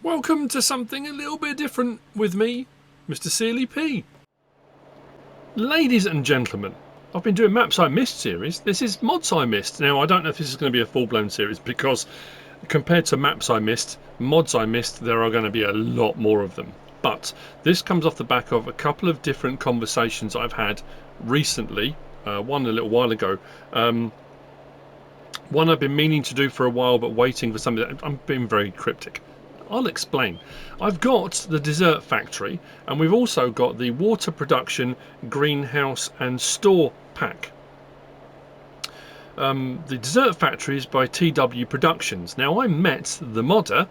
Welcome to something a little bit different with me, MrSealyp. Ladies and gentlemen, I've been doing Maps I Missed series. This is Mods I Missed. Now, I don't know if this is going to be a full-blown series because compared to Maps I Missed, Mods I Missed, there are going to be a lot more of them. But this comes off the back of a couple of different conversations I've had recently, one a little while ago. One I've been meaning to do for a while but waiting for something. I'm being very cryptic. I'll explain. I've got the dessert factory and we've also got the water production, greenhouse and store pack. The dessert factory is by twproductions. Now I met the modder,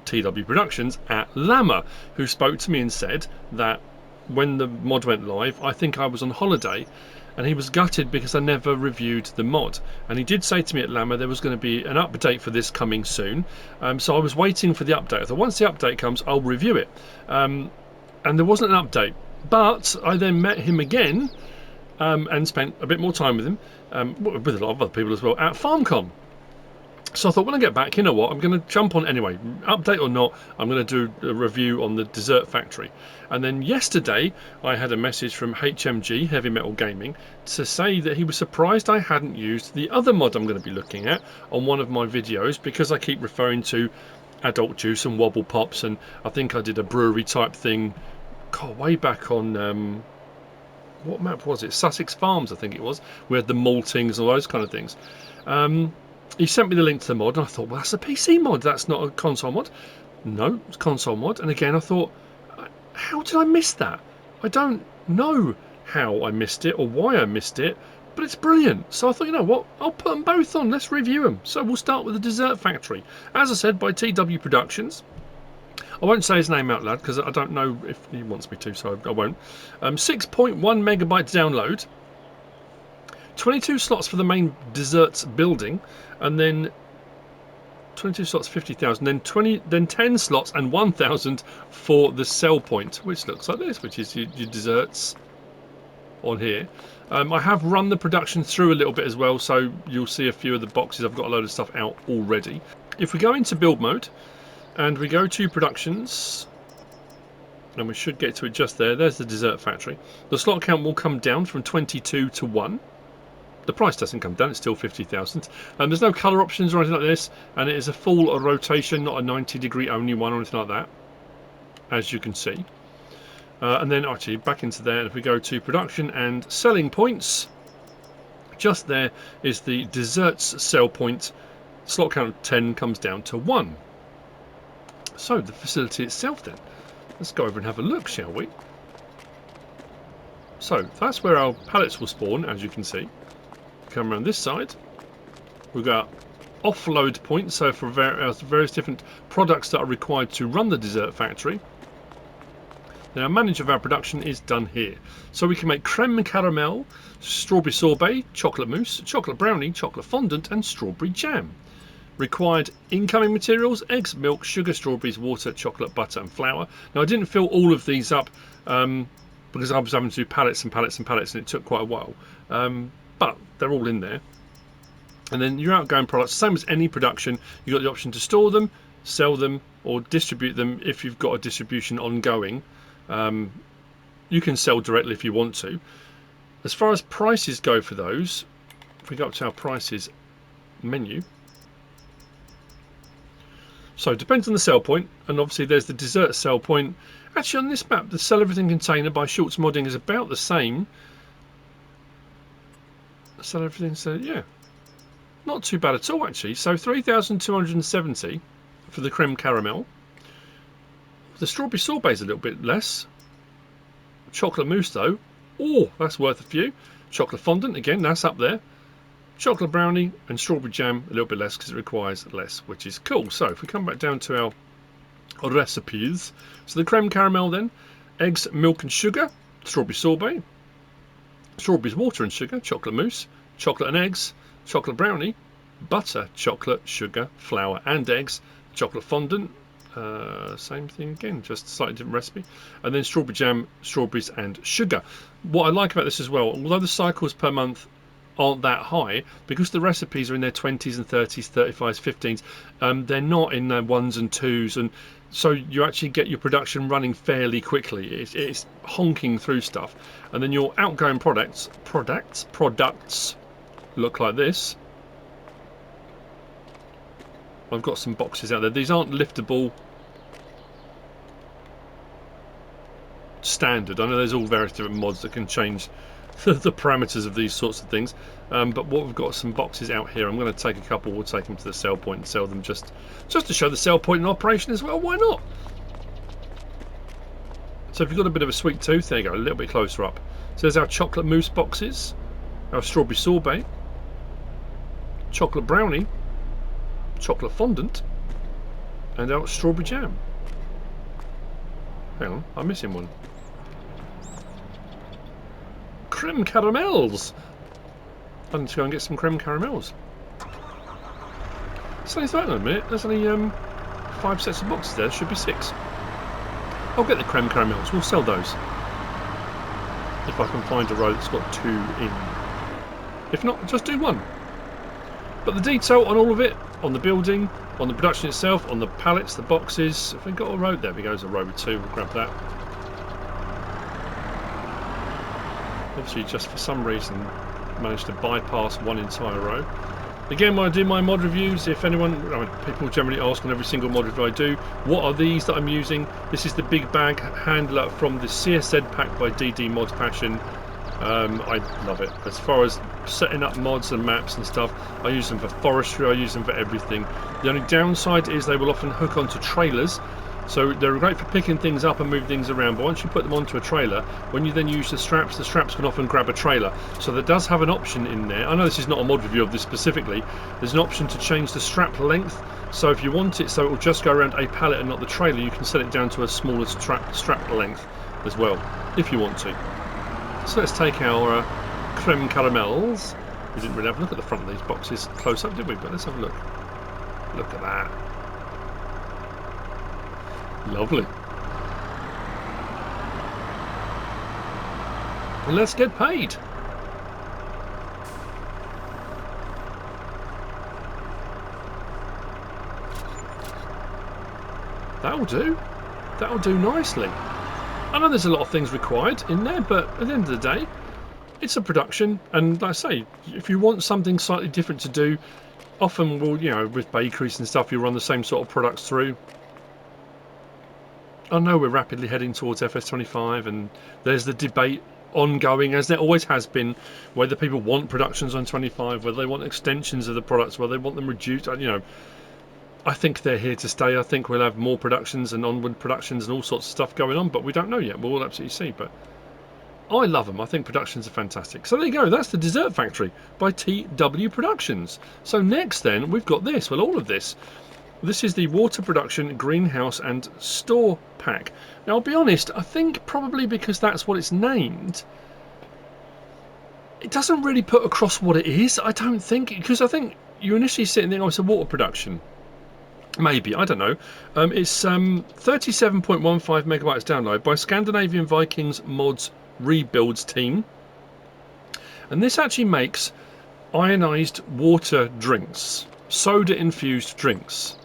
twproductions, at Llama, who spoke to me and said that when the mod went live, I think I was on holiday and he was gutted because I never reviewed the mod. And he did say to me at Llama there was going to be an update for this coming soon. So I was waiting for the update. I thought once the update comes, I'll review it. And there wasn't an update. But I then met him again and spent a bit more time with him, with a lot of other people as well, at FarmCon. So I thought when I get back, you know what, I'm going to jump on anyway. Update or not, I'm going to do a review on the dessert factory. And then yesterday I had a message from HMG, Heavy Metal Gaming, to say that he was surprised I hadn't used the other mod I'm going to be looking at on one of my videos, because I keep referring to adult juice and WOBBLE pops, and I think I did a brewery type thing way back on what map was it? Sussex Farms, I think it was. We had the maltings and all those kind of things. He sent me the link to the mod and I thought, well, that's a PC mod, that's not a console mod. No, it's a console mod. And again I thought, how did I miss that? I don't know how I missed it or why I missed it, but it's brilliant. So I thought, you know what, I'll put them both on, let's review them. So we'll start with the dessert factory, as I said, by twproductions. I won't say his name out loud because I don't know if he wants me to, so I won't. 6.1 megabytes download, 22 slots for the main desserts building, and then 22 slots, 50,000, then 10 slots and 1,000 for the sell point, which looks like this, which is your desserts on here. I have run the production through a little bit as well, so you'll see a few of the boxes. I've got a load of stuff out already. If we go into build mode and we go to productions, and we should get to it just there, there's the dessert factory. The slot count will come down from 22 to 1. The price doesn't come down, it's still 50,000. There's no colour options or anything like this, and it is a full rotation, not a 90-degree only one or anything like that, as you can see. And then actually back into there, if we go to production and selling points, just there is the desserts sell point. Slot count of 10 comes down to 1. So the facility itself then, let's go over and have a look, shall we? So that's where our pallets will spawn, as you can see. Come around this side, we've got offload points, so for various different products that are required to run the dessert factory. Now, manage of our production is done here, so we can make creme caramel, strawberry sorbet, chocolate mousse, chocolate brownie, chocolate fondant and strawberry jam. Required incoming materials: eggs, milk, sugar, strawberries, water, chocolate, butter and flour. Now, I didn't fill all of these up because I was having to do pallets and pallets and pallets, and it took quite a while. But they're all in there. And then your outgoing products, same as any production, you've got the option to store them, sell them or distribute them. If you've got a distribution ongoing, you can sell directly if you want to. As far as prices go for those, if we go up to our prices menu, so it depends on the sell point, and obviously there's the dessert sell point. Actually, on this map, the sell everything container by Schultz Modding is about the same. Sell everything, so yeah, not too bad at all actually. So 3,270 for the creme caramel. The strawberry sorbet is a little bit less. Chocolate mousse though, oh, that's worth a few. Chocolate fondant, again, that's up there. Chocolate brownie and strawberry jam a little bit less because it requires less, which is cool. So if we come back down to our recipes, so the creme caramel then, eggs, milk and sugar, strawberry sorbet, strawberries, water and sugar, chocolate mousse, chocolate and eggs, chocolate brownie, butter, chocolate, sugar, flour and eggs, chocolate fondant, same thing again, just a slightly different recipe, and then strawberry jam, strawberries and sugar. What I like about this as well, although the cycles per month aren't that high, because the recipes are in their 20s and 30s, 35s, 15s, they're not in their 1s and 2s, and so you actually get your production running fairly quickly. It's honking through stuff, and then your outgoing products look like this. I've got some boxes out there. These aren't liftable standard. I know there's all various different mods that can change the parameters of these sorts of things, but what we've got some boxes out here. I'm going to take a couple. We'll take them to the sell point and sell them just to show the sell point in operation as well. Why not? So if you've got a bit of a sweet tooth, there you go, a little bit closer up. So there's our chocolate mousse boxes, our strawberry sorbet, chocolate brownie, chocolate fondant, and our strawberry jam. Hang on, I'm missing one. Creme caramels. I need to go and get some creme caramels. So it's that in a minute. There's only 5 sets of boxes there. There should be 6. I'll get the creme caramels. We'll sell those if I can find a row that's got 2 in. If not, just do 1. But the detail on all of it, on the building, on the production itself, on the pallets, the boxes. If we've got a row, there we go. There's a row with 2. We'll grab that. Obviously, just for some reason, managed to bypass one entire row. Again, when I do my mod reviews, if anyone, people generally ask on every single mod review I do, what are these that I'm using? This is the big bag handler from the CSZ pack by DD Mod Passion. I love it. As far as setting up mods and maps and stuff, I use them for forestry, I use them for everything. The only downside is they will often hook onto trailers. So they're great for picking things up and moving things around, but once you put them onto a trailer, when you then use the straps can often grab a trailer. So there does have an option in there. I know this is not a mod review of this specifically. There's an option to change the strap length. So if you want it so it will just go around a pallet and not the trailer, you can set it down to a smaller strap length as well, if you want to. So let's take our creme caramels. We didn't really have a look at the front of these boxes close up, did we? But let's have a look. Look at that. Lovely. And let's get paid. That'll do. That'll do nicely. I know there's a lot of things required in there, but at the end of the day, it's a production, and like I say, if you want something slightly different to do, often we'll, with bakeries and stuff, you run the same sort of products through. I know we're rapidly heading towards FS25, and there's the debate ongoing, as there always has been, whether people want productions on 25, whether they want extensions of the products, whether they want them reduced. I think they're here to stay. I think we'll have more productions and onward productions and all sorts of stuff going on, but we don't know yet. We'll absolutely see. But I love them. I think productions are fantastic. So there you go. That's the Dessert Factory by TW Productions. So next then, we've got this. Well, all of this. This is the water production, greenhouse and store pack. Now, I'll be honest, I think probably because that's what it's named, it doesn't really put across what it is, I don't think, because I think you initially sit and think, oh, it's a water production. Maybe, I don't know. It's 37.15 megabytes download by Scandinavian Vikings mods rebuilds team. And this actually makes ionized water drinks, soda infused drinks.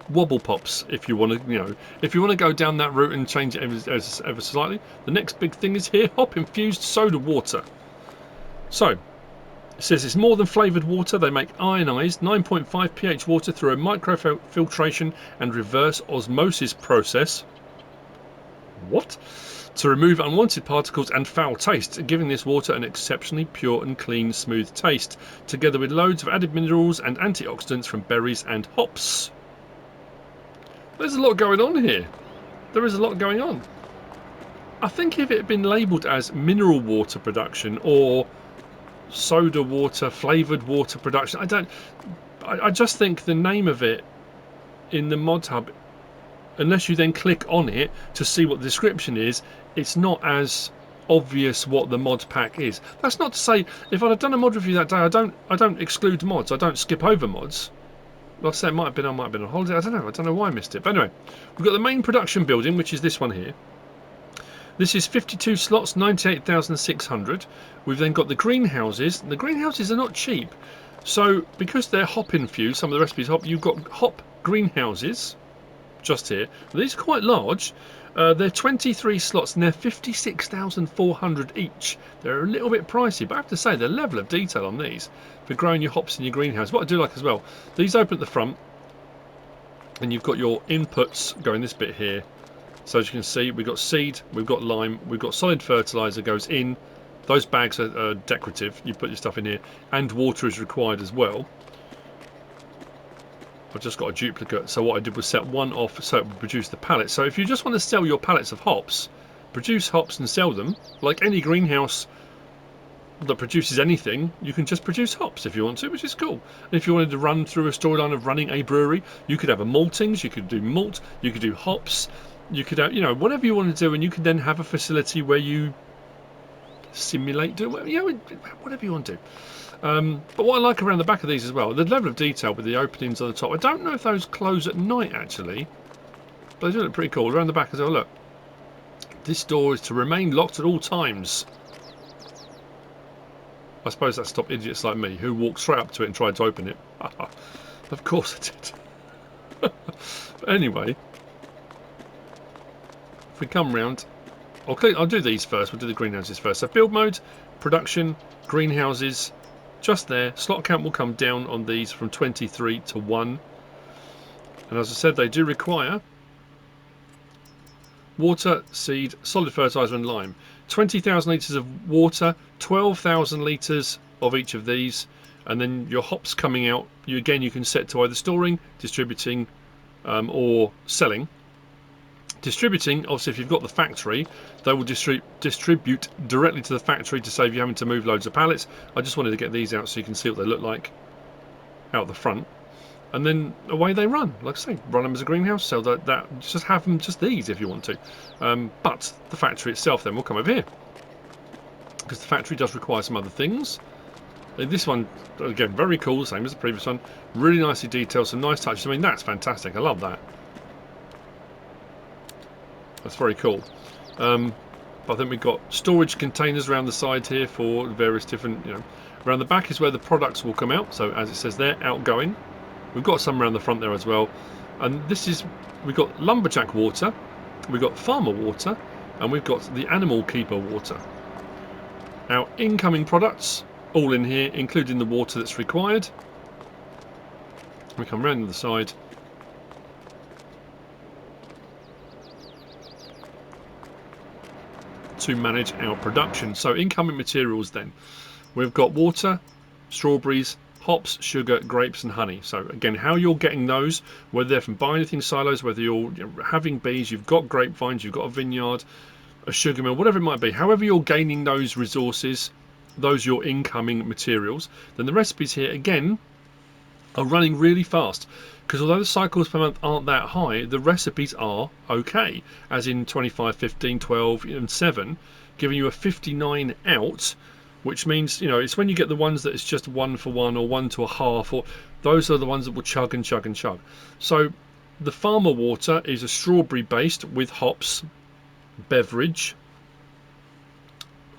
Wobble pops, if you want to, if you want to go down that route and change it ever slightly. The next big thing is here: hop infused soda water. So it says it's more than flavoured water. They make ionised 9.5 pH water through a microfiltration and reverse osmosis process. What? To remove unwanted particles and foul taste, giving this water an exceptionally pure and clean, smooth taste, together with loads of added minerals and antioxidants from berries and hops. There's a lot going on here. There is a lot going on. I think if it had been labelled as mineral water production or soda water, flavoured water production, I just think the name of it in the mod hub, unless you then click on it to see what the description is, it's not as obvious what the mod pack is. That's not to say if I'd have done a mod review that day, I don't exclude mods. I don't skip over mods. Like I said, I might have been on holiday. I don't know why I missed it. But anyway, we've got the main production building, which is this one here. This is 52 slots, 98,600. We've then got the greenhouses. The greenhouses are not cheap. So because they're hop infused, some of the recipes hop, you've got hop greenhouses. just here. These are quite large. They're 23 slots and they're 56,400 each. They're a little bit pricey, but I have to say the level of detail on these for growing your hops in your greenhouse. What I do like as well, these open at the front, and you've got your inputs going this bit here. So as you can see, we've got seed, we've got lime, we've got solid fertilizer goes in. Those bags are decorative. You put your stuff in here, and water is required as well. I've just got a duplicate, so what I did was set one off so it would produce the pallets. So if you just want to sell your pallets of hops, produce hops and sell them, like any greenhouse that produces anything, you can just produce hops if you want to, which is cool. And if you wanted to run through a storyline of running a brewery, you could have a maltings, you could do malt, you could do hops, you could have, you know, whatever you want to do, and you can then have a facility where you simulate, you know, whatever you want to do. But what I like around the back of these as well, the level of detail with the openings on the top. I don't know if those close at night actually, but they do look pretty cool. Around the back as well, look. This door is to remain locked at all times. I suppose that stopped idiots like me who walked straight up to it and tried to open it. Of course I did. But anyway, if we come round, I'll do these first. We'll do the greenhouses first. So build mode, production, greenhouses. Just there, slot count will come down on these from 23 to 1. And as I said, they do require water, seed, solid fertilizer and lime. 20,000 litres of water, 12,000 litres of each of these, and then your hops coming out, you can set to either storing, distributing or selling. Distributing, obviously if you've got the factory, they will distribute directly to the factory to save you having to move loads of pallets. I just wanted to get these out so you can see what they look like out the front, and then away they run. Like I say, run them as a greenhouse, sell that just have them just these if you want to. But the factory itself then will come over here, because the factory does require some other things. This one, again, very cool, same as the previous one, really nicely detailed, some nice touches. I mean, that's fantastic, I love that. That's very cool. But I think we've got storage containers around the side here for various different, you know. Around the back is where the products will come out. So as it says there, outgoing. We've got some around the front there as well. And this is, we've got lumberjack water, we've got farmer water, and we've got the animal keeper water. Our incoming products, all in here, including the water that's required. We come round to the side. To manage our production. So incoming materials then, we've got water, strawberries, hops, sugar, grapes and honey. So again, how you're getting those, whether they're from buying anything silos, whether you're having bees, you've got grapevines, you've got a vineyard, a sugar mill, whatever it might be, however you're gaining those resources, those are your incoming materials. Then the recipes here again are running really fast, because although the cycles per month aren't that high, the recipes are okay, as in 25, 15, 12 and 7, giving you a 59 out, which means, you know, it's when you get the ones that it's just 1 for 1 or 1 to a half, or those are the ones that will chug and chug and chug. So the farmer water is a strawberry based with hops beverage.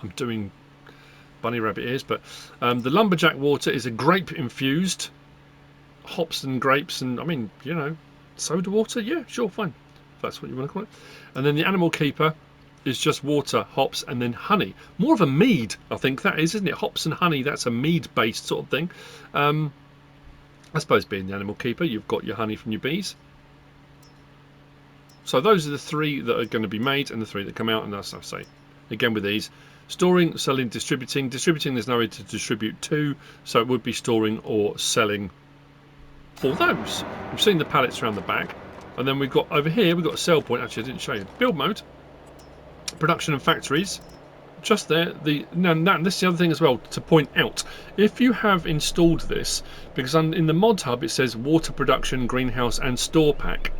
I'm doing bunny rabbit ears, but the lumberjack water is a grape infused hops and grapes, and I mean, you know, soda water, yeah, sure, fine, if that's what you want to call it. And then the animal keeper is just water, hops and then honey, more of a mead, I think that is, isn't it? Hops and honey, that's a mead based sort of thing. I suppose being the animal keeper, you've got your honey from your bees. So those are the 3 that are going to be made and the 3 that come out. And as I say, again with these, storing, selling, distributing. Distributing, there's no way to distribute to, so it would be storing or selling for those. We've seen the pallets around the back, and then we've got over here, we've got a sell point. Actually, I didn't show you. Build mode, production and factories. Just there. Now this is the other thing as well to point out. If you have installed this, because in the mod hub it says water production, greenhouse and store pack,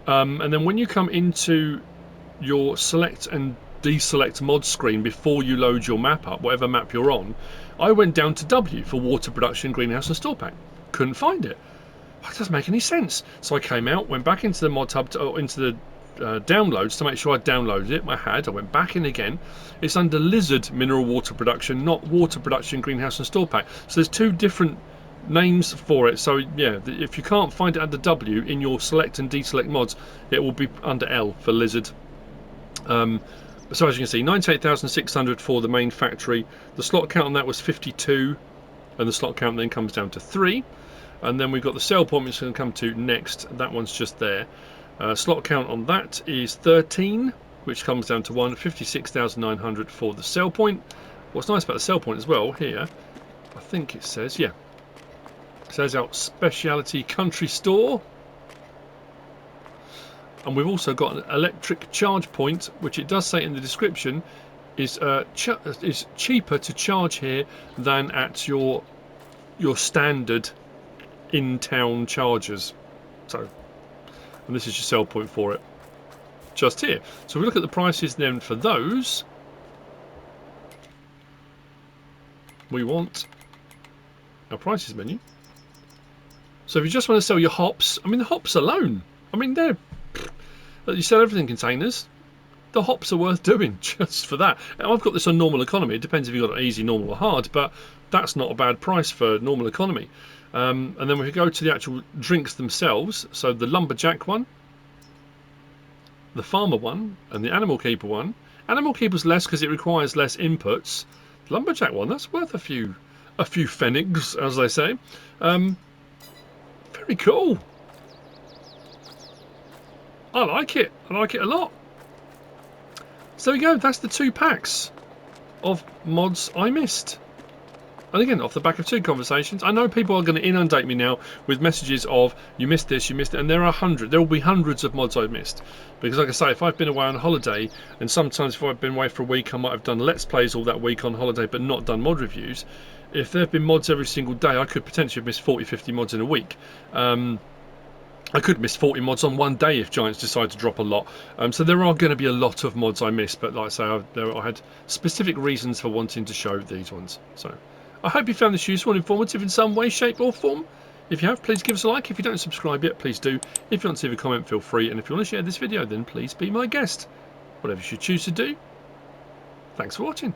and then when you come into your select and deselect mod screen before you load your map up, whatever map you're on, I went down to W for water production, greenhouse and store pack. Couldn't find it. That doesn't make any sense. So I came out, went back into the mod hub, into the downloads to make sure I downloaded it. I went back in again. It's under lizard mineral water production, not water production, greenhouse and store pack. So there's 2 different names for it. So yeah, if you can't find it under W in your select and deselect mods, it will be under L for lizard. So as you can see, 98,600 for the main factory. The slot count on that was 52, and the slot count then comes down to 3. And then we've got the sell point, which is going to come to next. That one's just there. Slot count on that is 13, which comes down to 1. 56,900 for the sell point. What's nice about the sell point as well here, I think it says, yeah, it says out specialty country store. And we've also got an electric charge point, which it does say in the description is cheaper to charge here than at your standard in-town chargers. So, and this is your sell point for it, just here. So we look at the prices then for those. We want our prices menu. So if you just want to sell your hops, I mean the hops alone, I mean they're, you sell everything containers, the hops are worth doing just for that. And I've got this on normal economy. It depends if you've got it easy, normal or hard, but that's not a bad price for normal economy. And then we go to the actual drinks themselves. So the lumberjack one, the farmer one, and the animal keeper one. Animal keeper's less because it requires less inputs. The lumberjack one, that's worth a few pfennigs, as they say. Very cool. I like it. I like it a lot. So there we go. That's the 2 packs of mods I missed. And again, off the back of 2 conversations, I know people are going to inundate me now with messages of you missed this, you missed it, and there will be hundreds of mods I've missed. Because like I say, if I've been away on holiday, and sometimes if I've been away for a week, I might have done Let's Plays all that week on holiday, but not done mod reviews. If there have been mods every single day, I could potentially have missed 40, 50 mods in a week. I could miss 40 mods on one day if Giants decide to drop a lot. So there are going to be a lot of mods I missed, but like I say, I had specific reasons for wanting to show these ones. So I hope you found this useful and informative in some way, shape or form. If you have, please give us a like. If you don't subscribe yet, please do. If you want to leave a comment, feel free. And if you want to share this video, then please be my guest. Whatever you should choose to do. Thanks for watching.